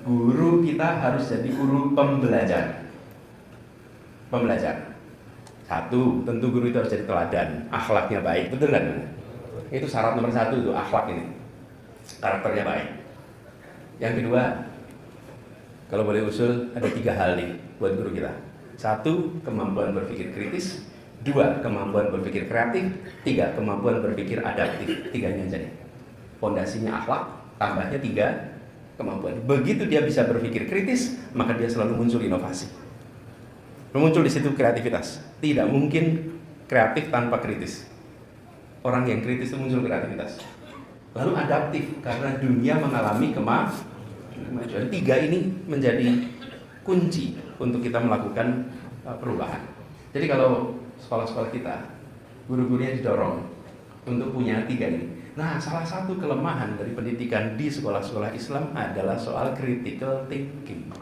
Guru kita harus jadi guru pembelajar. Satu, tentu guru itu harus jadi teladan, akhlaknya baik, betul kan? Itu syarat nomor satu, itu akhlak ini, karakternya baik. Yang kedua, kalau boleh usul, ada 3 hal nih buat guru kita. 1, kemampuan berpikir kritis. 2, kemampuan berpikir kreatif. 3, kemampuan berpikir adaptif. 3-nya aja nih. Pondasinya akhlak, tambahnya 3 kemampuan. Begitu dia bisa berpikir kritis, maka dia selalu muncul inovasi. Muncul di situ kreativitas. Tidak mungkin kreatif tanpa kritis. Orang yang kritis itu muncul kreativitas. Lalu adaptif, karena dunia mengalami kemajuan. 3 ini menjadi kunci untuk kita melakukan perubahan. Jadi kalau sekolah-sekolah kita, guru-gurunya didorong untuk punya 3 ini. Nah, salah satu kelemahan dari pendidikan di sekolah-sekolah Islam adalah soal critical thinking.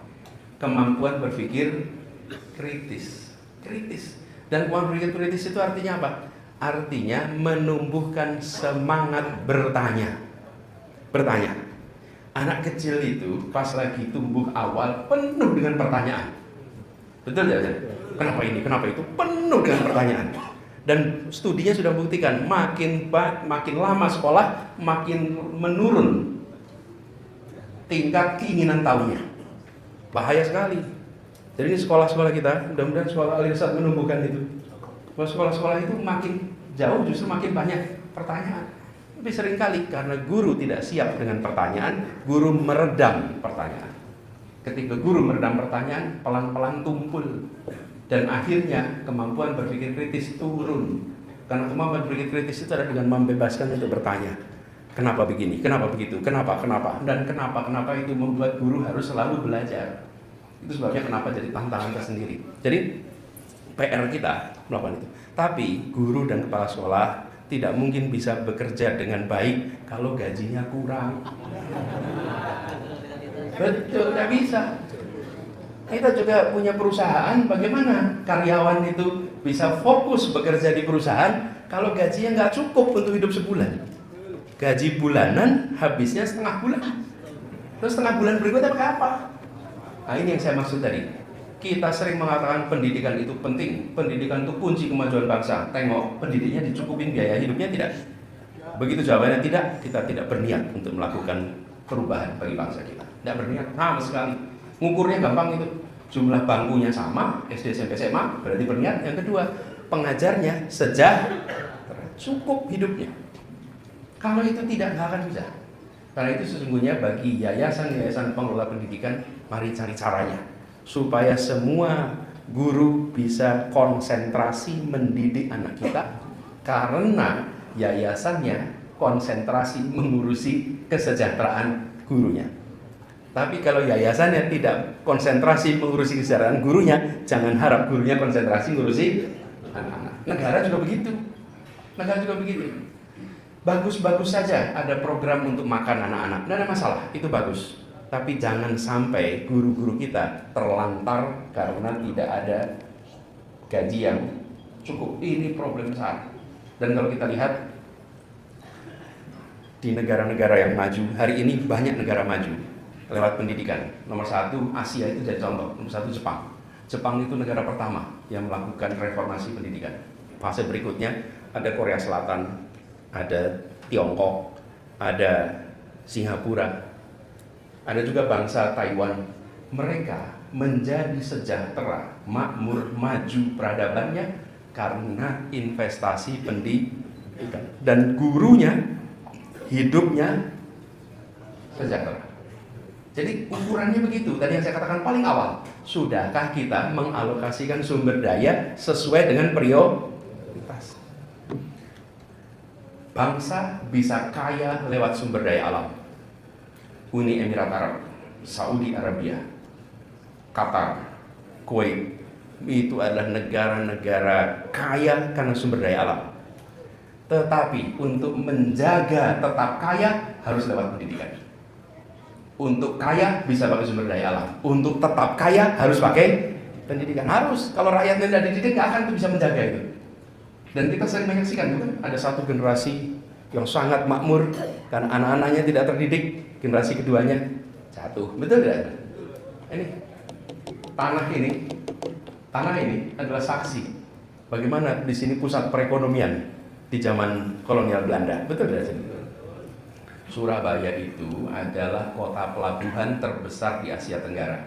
Kemampuan berpikir kritis. Dan kemampuan berpikir kritis itu artinya apa? Artinya menumbuhkan semangat bertanya. Anak kecil itu pas lagi tumbuh awal penuh dengan pertanyaan. Betul ya? Kenapa ini? Kenapa itu? Penuh dengan pertanyaan. Dan studinya sudah membuktikan makin lama sekolah makin menurun tingkat keinginan tahunya. Bahaya sekali. Jadi ini sekolah-sekolah kita, mudah-mudahan sekolah Al-Irsyad menumbuhkan itu. Sekolah-sekolah itu makin jauh justru makin banyak pertanyaan. Tapi seringkali karena guru tidak siap dengan pertanyaan, guru meredam pertanyaan. Ketika guru meredam pertanyaan, pelan-pelan tumpul. Dan akhirnya kemampuan berpikir kritis turun. Karena kemampuan berpikir kritis itu adalah dengan membebaskan untuk bertanya. Kenapa begini? Kenapa begitu? Kenapa? Dan kenapa itu membuat guru harus selalu belajar. Itu sebabnya kenapa jadi tantangan tersendiri. Jadi PR kita melakukan itu. Tapi guru dan kepala sekolah tidak mungkin bisa bekerja dengan baik kalau gajinya kurang. Betul, tidak bisa. Kita juga punya perusahaan, bagaimana karyawan itu bisa fokus bekerja di perusahaan kalau gajinya nggak cukup untuk hidup sebulan. Gaji bulanan habisnya setengah bulan. Terus setengah bulan berikutnya pakai apa? Nah, ini yang saya maksud tadi. Kita sering mengatakan pendidikan itu penting, pendidikan itu kunci kemajuan bangsa. Tengok, pendidiknya dicukupin biaya hidupnya tidak? Begitu jawabannya tidak, kita tidak berniat untuk melakukan perubahan bagi bangsa kita. Tidak berniat, sama sekali. Ngukurnya gampang itu. Jumlah bangkunya sama, SD, SMP, SMA, berarti berniat. Yang kedua, pengajarnya sejahtera, cukup hidupnya. Kalau itu tidak, nggak akan bisa. Karena itu sesungguhnya bagi yayasan-yayasan pengelola pendidikan, mari cari caranya supaya semua guru bisa konsentrasi mendidik anak kita, karena yayasannya konsentrasi mengurusi kesejahteraan gurunya. Tapi kalau yayasannya tidak konsentrasi mengurusi kesejahteraan gurunya, jangan harap gurunya konsentrasi mengurusi anak-anak. Negara juga begitu. Bagus-bagus saja ada program untuk makan anak-anak, tidak ada masalah, itu bagus. Tapi jangan sampai guru-guru kita terlantar karena tidak ada gaji yang cukup. Ini problem besar. Dan kalau kita lihat di negara-negara yang maju, hari ini banyak negara maju lewat pendidikan. Nomor 1 Asia itu jadi contoh. Nomor 1 Jepang. Jepang itu negara pertama yang melakukan reformasi pendidikan. Fase berikutnya ada Korea Selatan, ada Tiongkok, ada Singapura, ada juga bangsa Taiwan. Mereka menjadi sejahtera, makmur, maju peradabannya karena investasi pendidikan. Dan gurunya hidupnya sejahtera. Jadi ukurannya begitu. Tadi yang saya katakan paling awal, sudahkah kita mengalokasikan sumber daya sesuai dengan prioritas? Bangsa bisa kaya lewat sumber daya alam. Uni Emirat Arab, Saudi Arabia, Qatar, Kuwait, itu adalah negara-negara kaya karena sumber daya alam. Tetapi untuk menjaga tetap kaya harus lewat pendidikan. Untuk kaya bisa pakai sumber daya alam. Untuk tetap kaya harus pakai pendidikan. Harus. Kalau rakyatnya tidak dididik, nggak akan bisa menjaga itu. Dan kita sering menyaksikan, bukan? Ada satu generasi yang sangat makmur karena anak-anaknya tidak terdidik. Generasi keduanya jatuh. Betul tidak? Ini tanah ini adalah saksi bagaimana di sini pusat perekonomian di zaman kolonial Belanda. Betul tidak? Surabaya itu adalah kota pelabuhan terbesar di Asia Tenggara.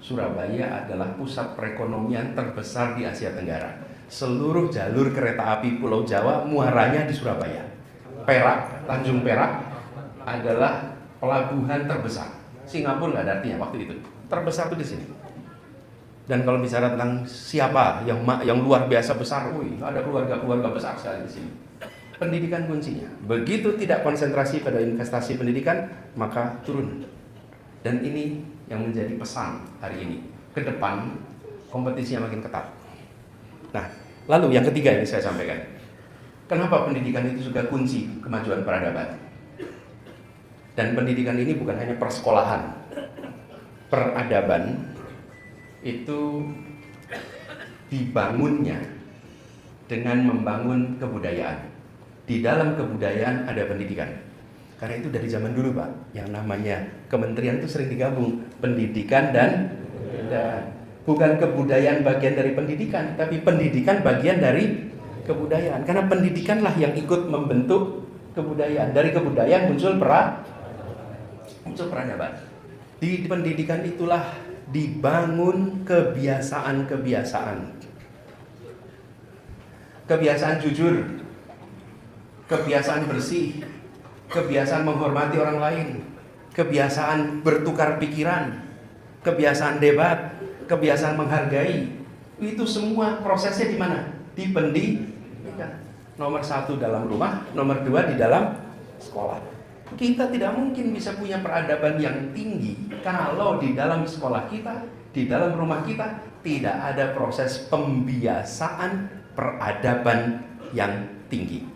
Surabaya adalah pusat perekonomian terbesar di Asia Tenggara. Seluruh jalur kereta api Pulau Jawa muaranya di Surabaya. Perak, Tanjung Perak adalah pelabuhan terbesar. Singapura nggak ada artinya waktu itu. Terbesar itu di sini. Dan kalau bicara tentang siapa yang luar biasa besar, ada keluarga-keluarga besar sekali di sini. Pendidikan kuncinya. Begitu tidak konsentrasi pada investasi pendidikan, maka turun. Dan ini yang menjadi pesan hari ini. Ke depan kompetisinya makin ketat. Nah, lalu yang ketiga yang saya sampaikan. Kenapa pendidikan itu juga kunci kemajuan peradaban? Dan pendidikan ini bukan hanya persekolahan. Peradaban itu dibangunnya dengan membangun kebudayaan. Di dalam kebudayaan ada pendidikan. Karena itu dari zaman dulu Pak, yang namanya kementerian itu sering digabung, pendidikan dan bukan kebudayaan bagian dari pendidikan, tapi pendidikan bagian dari kebudayaan. Karena pendidikanlah yang ikut membentuk kebudayaan. Dari kebudayaan muncul peradaban. Di pendidikan itulah dibangun kebiasaan-kebiasaan. Kebiasaan jujur, kebiasaan bersih, kebiasaan menghormati orang lain, kebiasaan bertukar pikiran, kebiasaan debat, kebiasaan menghargai. Itu semua prosesnya di mana? Di pendidikan. Nomor 1 dalam rumah, nomor 2 di dalam sekolah. Kita tidak mungkin bisa punya peradaban yang tinggi kalau di dalam sekolah kita, di dalam rumah kita tidak ada proses pembiasaan peradaban yang tinggi.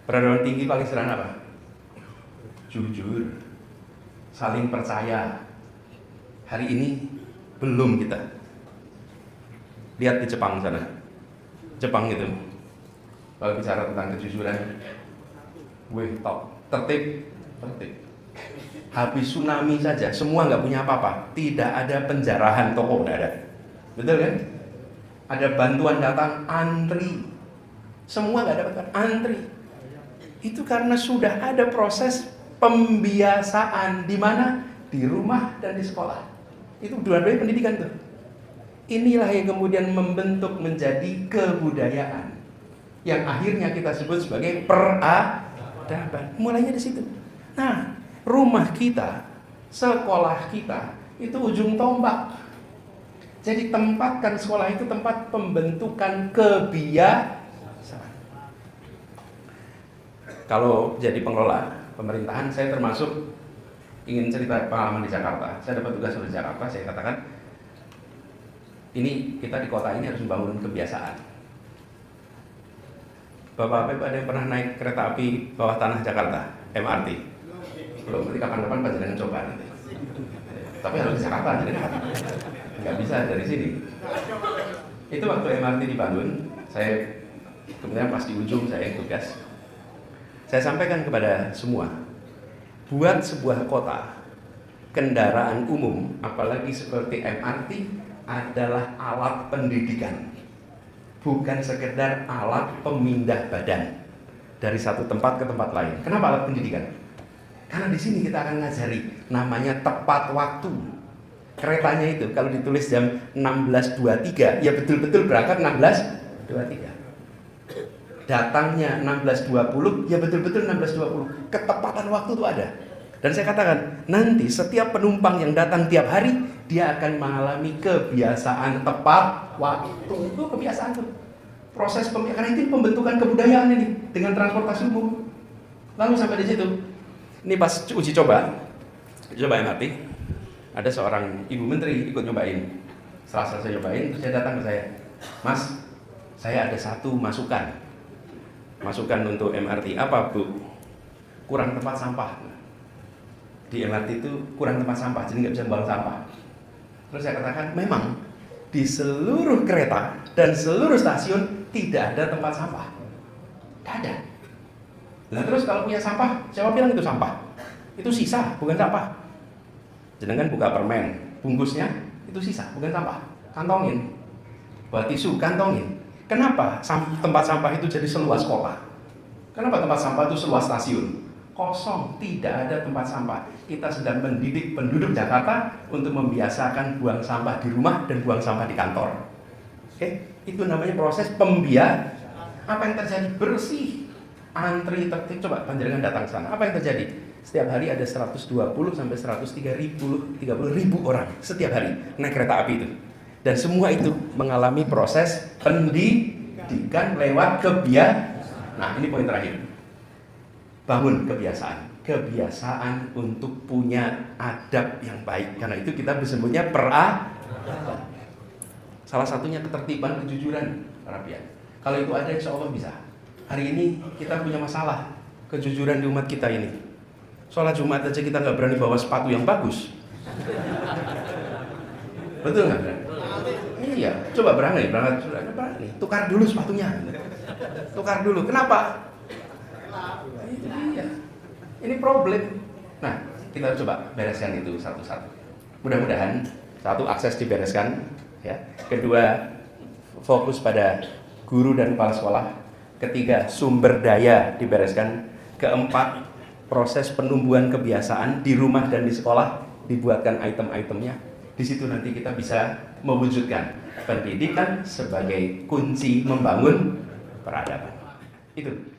Peradaban tinggi paling sederhana apa? Jujur, saling percaya. Hari ini belum kita. Lihat di Jepang sana. Jepang itu kalau bicara tentang kejujuran, top, tertib. Habis tsunami saja, semua nggak punya apa-apa. Tidak ada penjarahan toko, nggak ada. Betul kan? Ada bantuan datang, antri. Semua nggak dapat antri. Itu karena sudah ada proses pembiasaan di mana? Di rumah dan di sekolah. Itu dua-duanya pendidikan tuh. Inilah yang kemudian membentuk menjadi kebudayaan yang akhirnya kita sebut sebagai peradaban. Mulainya di situ. Nah, rumah kita, sekolah kita itu ujung tombak. Jadi tempatkan sekolah itu tempat pembentukan kebiasaan. Kalau jadi pengelola pemerintahan, saya termasuk ingin cerita pengalaman di Jakarta. Saya dapat tugas di Jakarta, saya katakan ini kita di kota ini harus membangun kebiasaan. Bapak-bapak ada yang pernah naik kereta api bawah tanah Jakarta, MRT? Belum, nanti kapan-kapan panjenengan coba nanti. Tapi harus di Jakarta, jadi nggak bisa dari sini. Itu waktu MRT dibangun, saya kemudian pas di ujung saya yang tugas. Saya sampaikan kepada semua, buat sebuah kota, kendaraan umum, apalagi seperti MRT, adalah alat pendidikan. Bukan sekedar alat pemindah badan dari satu tempat ke tempat lain. Kenapa alat pendidikan? Karena di sini kita akan ngajari namanya tepat waktu. Keretanya itu kalau ditulis jam 16.23, ya betul-betul berangkat 16.23. Datangnya 16.20, ya betul-betul 16.20. Ketepatan waktu itu ada. Dan saya katakan, nanti setiap penumpang yang datang tiap hari, dia akan mengalami kebiasaan tepat waktu. Itu kebiasaan tuh. Proses karena itu pembentukan kebudayaan ini dengan transportasi umum. Lalu sampai di situ. Ini pas uji coba MRT, ada seorang ibu menteri ikut nyobain. Setelah selesai nyobain, terus dia datang ke saya, Mas, saya ada satu masukan untuk MRT. Apa Bu? Kurang tempat sampah. Di MRT itu kurang tempat sampah, jadi nggak bisa buang sampah. Terus saya katakan, memang di seluruh kereta dan seluruh stasiun tidak ada tempat sampah. Tidak ada. Nah terus kalau punya sampah, siapa bilang itu sampah? Itu sisa, bukan sampah. Jenengan buka permen, bungkusnya itu sisa, bukan sampah. Kantongin. Buat tisu, kantongin. Kenapa tempat sampah itu jadi seluas kota? Kenapa tempat sampah itu seluas stasiun? Kosong, tidak ada tempat sampah. Kita sedang mendidik penduduk Jakarta untuk membiasakan buang sampah di rumah dan buang sampah di kantor. Oke, itu namanya proses pembiasaan. Apa yang terjadi? Bersih, antri tertib. Coba panjenengan datang ke sana. Apa yang terjadi? Setiap hari ada 120 sampai 130 ribu orang setiap hari naik kereta api itu. Dan semua itu mengalami proses pendidikan lewat kebiasaan. Nah, ini poin terakhir. Bangun kebiasaan. Kebiasaan untuk punya adab yang baik. Karena itu kita disebutnya peradaban. Salah satunya ketertiban, kejujuran, rapian. Kalau itu ada, insya Allah bisa. Hari ini kita punya masalah kejujuran di umat kita ini. Sholat Jumat aja kita nggak berani bawa sepatu yang bagus. Betul nggak? Iya, coba berani. Tukar dulu sepatunya. Tukar dulu. Kenapa? Iya. Ini problem. Nah, kita coba bereskan itu satu-satu. Mudah-mudahan satu, akses dibereskan, ya. Kedua, fokus pada guru dan kepala sekolah. Ketiga, sumber daya dibereskan. Keempat, proses penumbuhan kebiasaan di rumah dan di sekolah dibuatkan item-itemnya. Di situ nanti kita bisa mewujudkan pendidikan sebagai kunci membangun peradaban. Itu.